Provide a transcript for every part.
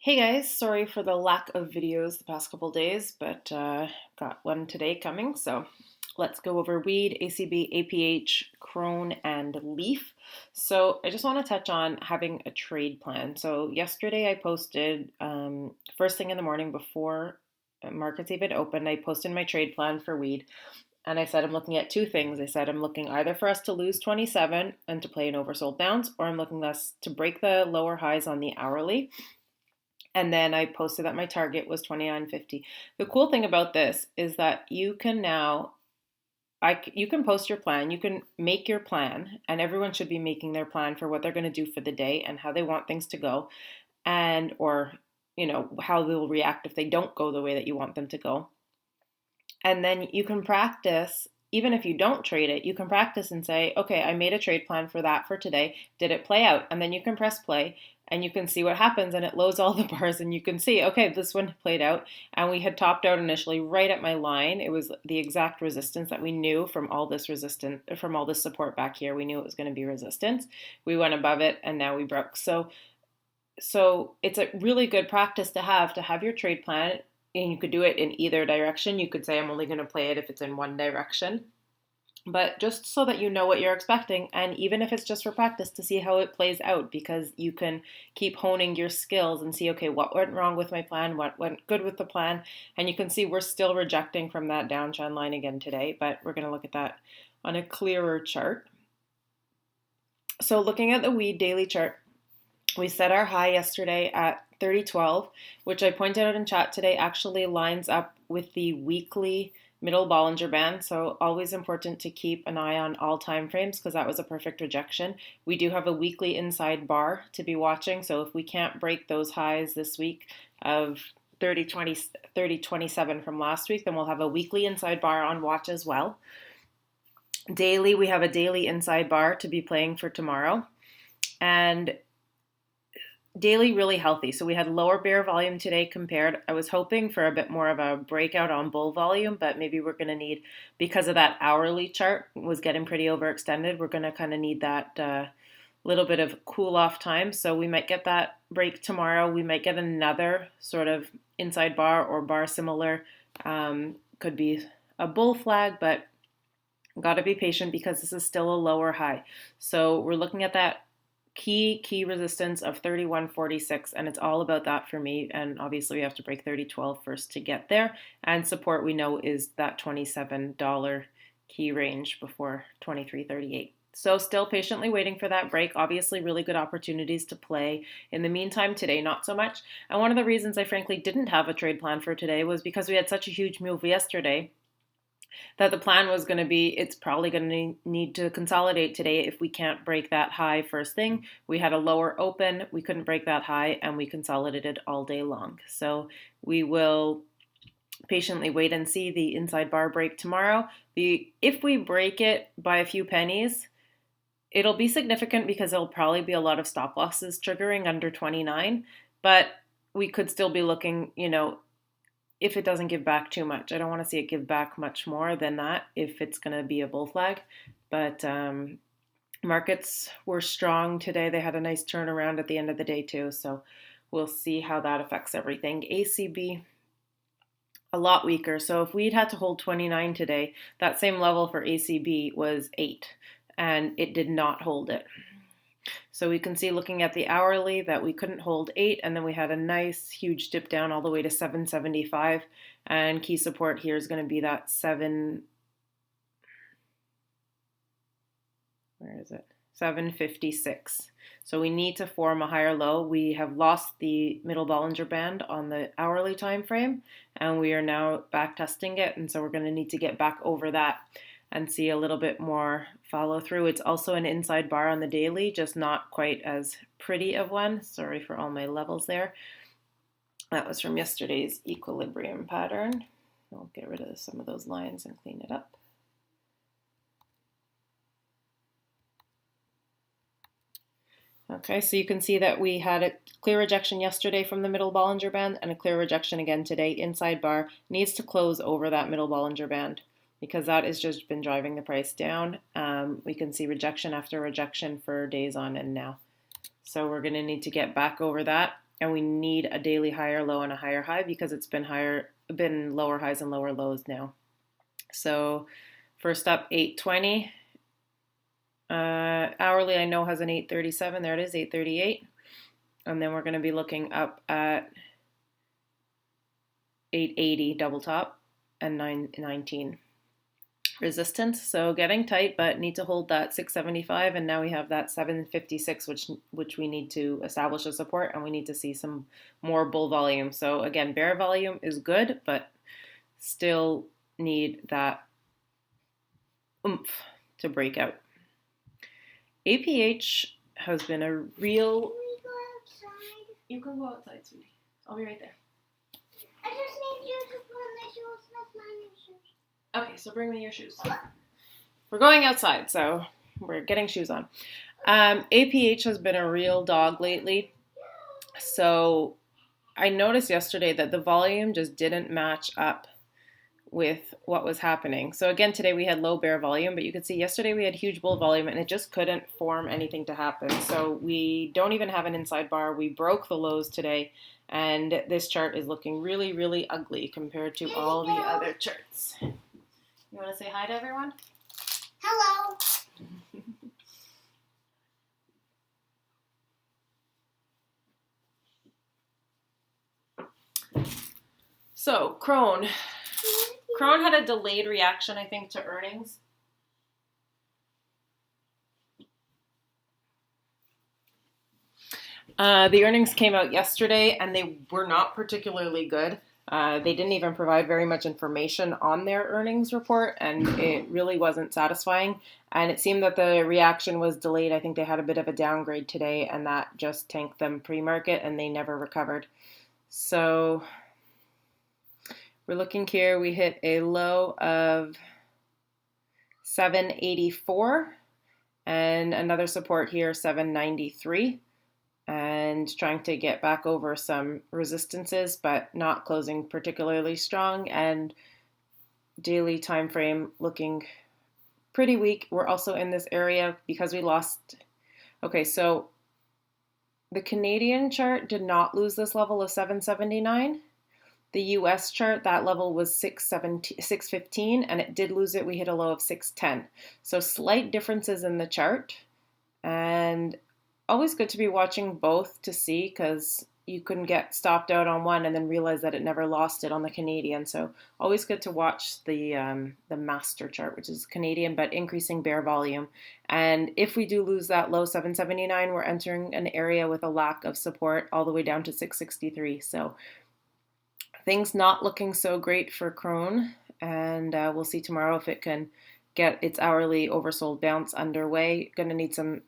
Hey guys, sorry for the lack of videos the past couple days, but got one today coming. So let's go over weed, ACB, APH, CRON, and leaf. So I just want to touch on having a trade plan. So yesterday I posted, first thing in the morning before markets even opened, I posted my trade plan for weed. And I said I'm looking at two things. I said I'm looking either for us to lose 27 and to play an oversold bounce, or I'm looking us to break the lower highs on the hourly. And then I posted that my target was 29.50. The cool thing about this is that you can now you can post your plan, you can make your plan, and everyone should be making their plan for what they're going to do for the day and how they want things to go, and or how they'll react if they don't go the way that you want them to go. And then you can practice, even if you don't trade it, you can practice and say, okay, I made a trade plan for that for today. Did it play out? And then you can press play and you can see what happens, and it loads all the bars and you can see, okay, this one played out. And we had topped out initially right at my line. It was the exact resistance that we knew from all this support back here. We knew it was going to be resistance. We went above it and now we broke. So it's a really good practice to have your trade plan, and you could do it in either direction. You could say I'm only going to play it if it's in one direction, but just so that you know what you're expecting, and even if it's just for practice to see how it plays out, because you can keep honing your skills and see, okay, what went wrong with my plan, what went good with the plan, and you can see we're still rejecting from that downtrend line again today, but we're going to look at that on a clearer chart. So looking at the weed daily chart, we set our high yesterday at 30.12, which I pointed out in chat today actually lines up with the weekly middle Bollinger Band. So always important to keep an eye on all time frames, because that was a perfect rejection. We do have a weekly inside bar to be watching. So if we can't break those highs this week of 30.27 from last week, then we'll have a weekly inside bar on watch as well. Daily, we have a daily inside bar to be playing for tomorrow. And daily really healthy. So we had lower bear volume today compared. I was hoping for a bit more of a breakout on bull volume, but maybe we're going to need, because of that hourly chart was getting pretty overextended, we're going to kind of need that little bit of cool off time. So we might get that break tomorrow. We might get another sort of inside bar or bar similar. Could be a bull flag, but got to be patient because this is still a lower high. So we're looking at that key resistance of 31.46, and it's all about that for me. And obviously we have to break 30.12 first to get there, and support we know is that $27 key range before 23.38. So still patiently waiting for that break. Obviously really good opportunities to play. In the meantime, today not so much. And one of the reasons I frankly didn't have a trade plan for today was because we had such a huge move yesterday that the plan was going to be, it's probably going to need to consolidate today if we can't break that high first thing. We had a lower open, we couldn't break that high, and we consolidated all day long. So we will patiently wait and see the inside bar break tomorrow. If we break it by a few pennies, it'll be significant because there'll probably be a lot of stop losses triggering under 29, but we could still be looking, if it doesn't give back too much. I don't want to see it give back much more than that if it's going to be a bull flag. But markets were strong today. They had a nice turnaround at the end of the day too. So we'll see how that affects everything. ACB, a lot weaker. So if we'd had to hold 29 today, that same level for ACB was 8, and it did not hold it. So we can see, looking at the hourly, that we couldn't hold 8, and then we had a nice huge dip down all the way to 775, and key support here is going to be that 756. So we need to form a higher low. We have lost the middle Bollinger Band on the hourly time frame, and we are now back testing it, and so we're going to need to get back over that and see a little bit more follow through. It's also an inside bar on the daily, just not quite as pretty of one. Sorry for all my levels there. That was from yesterday's equilibrium pattern. I'll get rid of some of those lines and clean it up. Okay, so you can see that we had a clear rejection yesterday from the middle Bollinger Band and a clear rejection again today. Inside bar needs to close over that middle Bollinger Band, because that has just been driving the price down. We can see rejection after rejection for days on end now. So we're going to need to get back over that. and we need a daily higher low and a higher high because it's been lower highs and lower lows now. So first up, 820. Hourly I know has an 837. There it is, 838. And then we're going to be looking up at 880 double top and 919 resistance. So getting tight, but need to hold that 675, and now we have that 756, which we need to establish a support, and we need to see some more bull volume. So again, bear volume is good, but still need that oomph to break out. APH has been a real... Can we go outside? You can go outside, sweetie. I'll be right there. I just need you to put on my shoes, not my new shoes. Okay, so bring me your shoes. We're going outside, so we're getting shoes on. APH has been a real dog lately. So I noticed yesterday that the volume just didn't match up with what was happening. So again, today we had low bear volume, but you could see yesterday we had huge bull volume and it just couldn't form anything to happen. So we don't even have an inside bar. We broke the lows today, and this chart is looking really, really ugly compared to all the other charts. You want to say hi to everyone? Hello. So, CRON. CRON had a delayed reaction, I think, to earnings. The earnings came out yesterday, and they were not particularly good. They didn't even provide very much information on their earnings report, and it really wasn't satisfying. And it seemed that the reaction was delayed. I think they had a bit of a downgrade today, and that just tanked them pre-market, and they never recovered. So we're looking here. We hit a low of 784, and another support here, 793. And trying to get back over some resistances, but not closing particularly strong, and daily time frame looking pretty weak. We're also in this area because we lost. Okay, so the Canadian chart did not lose this level of 779. The US chart, that level was 615, and it did lose it. We hit a low of 610. So slight differences in the chart, and always good to be watching both to see, because you couldn't get stopped out on one and then realize that it never lost it on the Canadian. So always good to watch the master chart, which is Canadian but increasing bear volume. And if we do lose that low 779, we're entering an area with a lack of support all the way down to 663. So things not looking so great for CRON, and we'll see tomorrow if it can get its hourly oversold bounce underway. Going to need some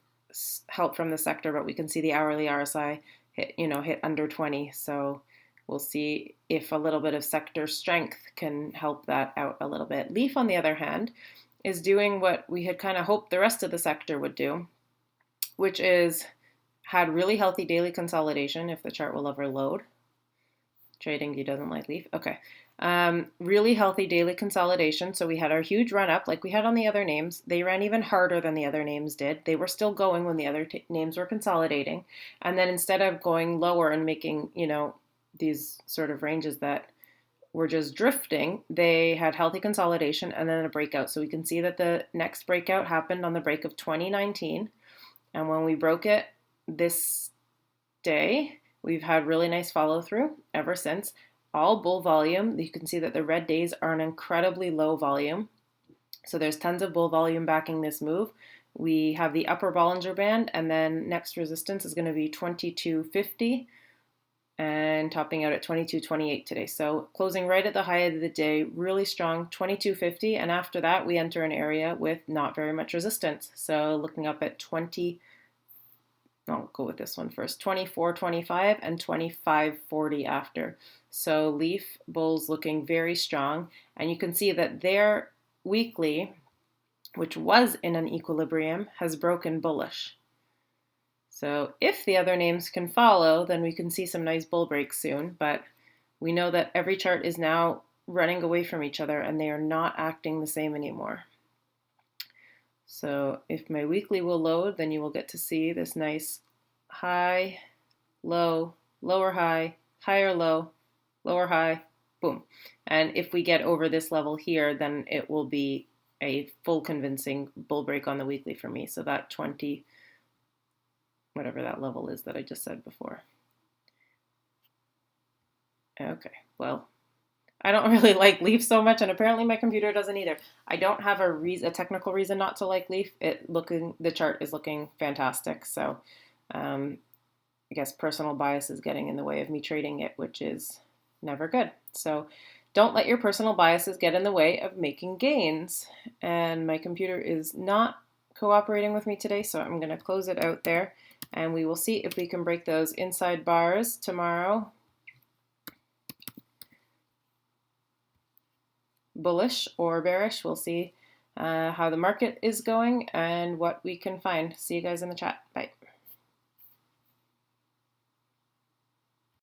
help from the sector, but we can see the hourly RSI hit under 20. So we'll see if a little bit of sector strength can help that out a little bit. Leaf, on the other hand, is doing what we had kind of hoped the rest of the sector would do, which is had really healthy daily consolidation, if the chart will ever load. TradingView doesn't like Leaf. Okay. Really healthy daily consolidation. So we had our huge run up like we had on the other names. They ran even harder than the other names did. They were still going when the other names were consolidating. And then instead of going lower and making, these sort of ranges that were just drifting, they had healthy consolidation and then a breakout. So we can see that the next breakout happened on the break of 2019. And when we broke it this day, we've had really nice follow through ever since. All bull volume. You can see that the red days are an incredibly low volume. So there's tons of bull volume backing this move. We have the upper Bollinger Band, and then next resistance is going to be 2250 and topping out at 2228 today. So closing right at the high of the day, really strong 2250. And after that, we enter an area with not very much resistance. So looking up at I'll go with this one first, 24.25 and 25.40 after. So Leaf bulls looking very strong, and you can see that their weekly, which was in an equilibrium, has broken bullish. So if the other names can follow, then we can see some nice bull breaks soon, but we know that every chart is now running away from each other and they are not acting the same anymore. So if my weekly will load, then you will get to see this nice high, low, lower high, higher low, lower high, boom. And if we get over this level here, then it will be a full convincing bull break on the weekly for me. So that 20, whatever that level is that I just said before. Okay, well, I don't really like Leaf so much, and apparently my computer doesn't either. I don't have a technical reason not to like Leaf. The chart is looking fantastic, so I guess personal bias is getting in the way of me trading it, which is never good. So don't let your personal biases get in the way of making gains. And my computer is not cooperating with me today, so I'm going to close it out there, and we will see if we can break those inside bars tomorrow. Bullish or bearish. We'll see how the market is going and what we can find. See you guys in the chat. Bye.